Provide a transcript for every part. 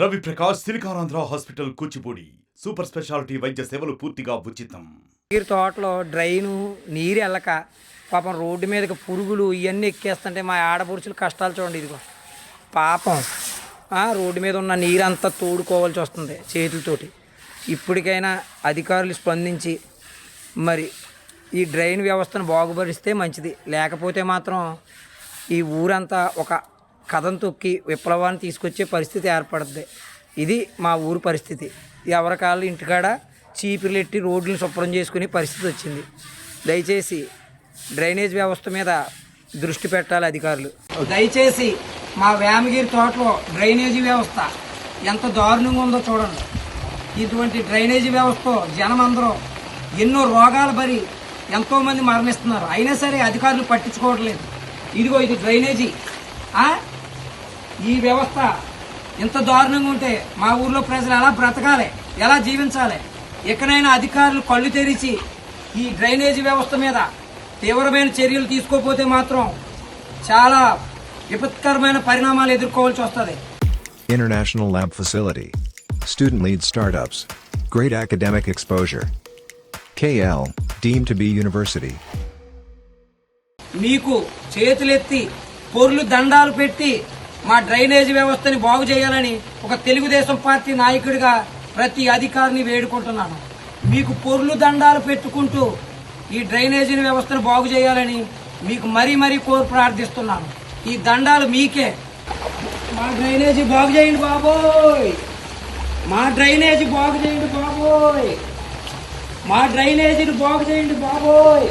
Ravi Prakash Siliconandhra hospital Kuchipudi super speciality వైద్య సేవలు పూర్తిగా ఉచితం. నీరు తోటలో డ్రైను నీరు వెళ్ళక పాపం రోడ్డు మీదకి పురుగులు ఇవన్నీ ఎక్కేస్తుంటే మా ఆడపడుచులు కష్టాలు చూడండి. ఇదిగో పాపం రోడ్డు మీద ఉన్న నీరంతా తోడుకోవాల్సి వస్తుంది చేతులతోటి. ఇప్పటికైనా అధికారులు స్పందించి మరి ఈ డ్రైన్ వ్యవస్థను బాగుపరిస్తే మంచిది. లేకపోతే మాత్రం ఈ ఊరంతా ఒక కథం తొక్కి విప్లవాన్ని తీసుకొచ్చే పరిస్థితి ఏర్పడుద్ది. ఇది మా ఊరు పరిస్థితి. ఎవరికాళ్ళు ఇంటికాడ చీపుర్లు ఎట్టి రోడ్లను శుభ్రం చేసుకునే పరిస్థితి వచ్చింది. దయచేసి డ్రైనేజ్ వ్యవస్థ మీద దృష్టి పెట్టాలి అధికారులు. దయచేసి మా వేమగిరి తోటలో డ్రైనేజీ వ్యవస్థ ఎంత దారుణంగా ఉందో చూడండి. ఇటువంటి డ్రైనేజీ వ్యవస్థ జనం అందరూ ఎన్నో రోగాలు బరి ఎంతోమంది మరణిస్తున్నారు. అయినా సరే అధికారులు పట్టించుకోవట్లేదు. ఇదిగో ఇది డ్రైనేజీ. ఈ వ్యవస్థ ఇంత దారుణంగా ఉంటే మా ఊర్లో ప్రజలు ఎలా బ్రతకాలి, ఎలా జీవించాలి? ఎక్కడైనా అధికారులు కళ్ళు తెరిచి ఈ డ్రైనేజీ వ్యవస్థ మీద తీవ్రమైన చర్యలు తీసుకోకపోతే మాత్రం చాలా విపత్కరమైన పరిణామాలు ఎదుర్కోవాల్సి వస్తుంది. International Lab Facility, Student Lead Startups, Great Academic Exposure, KL, deemed to be University. మీకు చేతులెత్తి పొర్లు దండాలు పెట్టి మా డ్రైనేజీ వ్యవస్థని బాగు చేయాలని ఒక తెలుగుదేశం పార్టీ నాయకుడిగా ప్రతి అధికారిని వేడుకుంటున్నాను. మీకు పొర్లు దండాలు పెట్టుకుంటూ ఈ డ్రైనేజీ వ్యవస్థను బాగు చేయాలని మీకు మరీ ప్రార్థిస్తున్నాను. ఈ దండాలు మీకే. మా డ్రైనేజీ బాగు చేయండి బాబోయ్, మా డ్రైనేజీ బాగు చేయండి బాబోయ్, మా డ్రైనేజీని బాగు చేయండి బాబోయ్,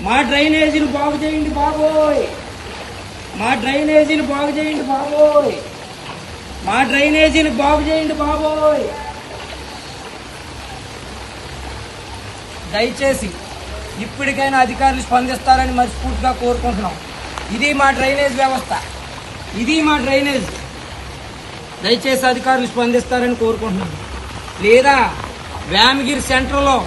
మా డ్రైనేజీని బాగు చేయండి బాబోయ్, మా డ్రైనేజీని బాగు చేయండి బాబోయ్, మా డ్రైనేజీని బాగు చేయండి బాబోయ్. దయచేసి ఇప్పటికైనా అధికారులు స్పందిస్తారని మనస్ఫూర్తిగా కోరుకుంటున్నాం. ఇది మా డ్రైనేజ్ వ్యవస్థ, ఇది మా డ్రైనేజ్. దయచేసి అధికారులు స్పందిస్తారని కోరుకుంటున్నాం. లేదా వేమగిరి సెంటర్లో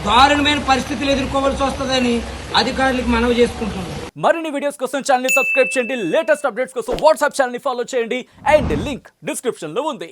దారుణమైన పరిస్థితులు ఎదుర్కోవాల్సి వస్తుందని అధికారులకు మనవి చేసుకుంటున్నాం. మరిన్ని వీడియోస్ కోసం ఛానల్ ని సబ్స్క్రైబ్ చేయండి. లేటెస్ట్ అప్డేట్స్ కోసం వాట్సాప్ ఛానల్ ని ఫాలో చేయండి. అండ్ లింక్ డిస్క్రిప్షన్ లో ఉంది.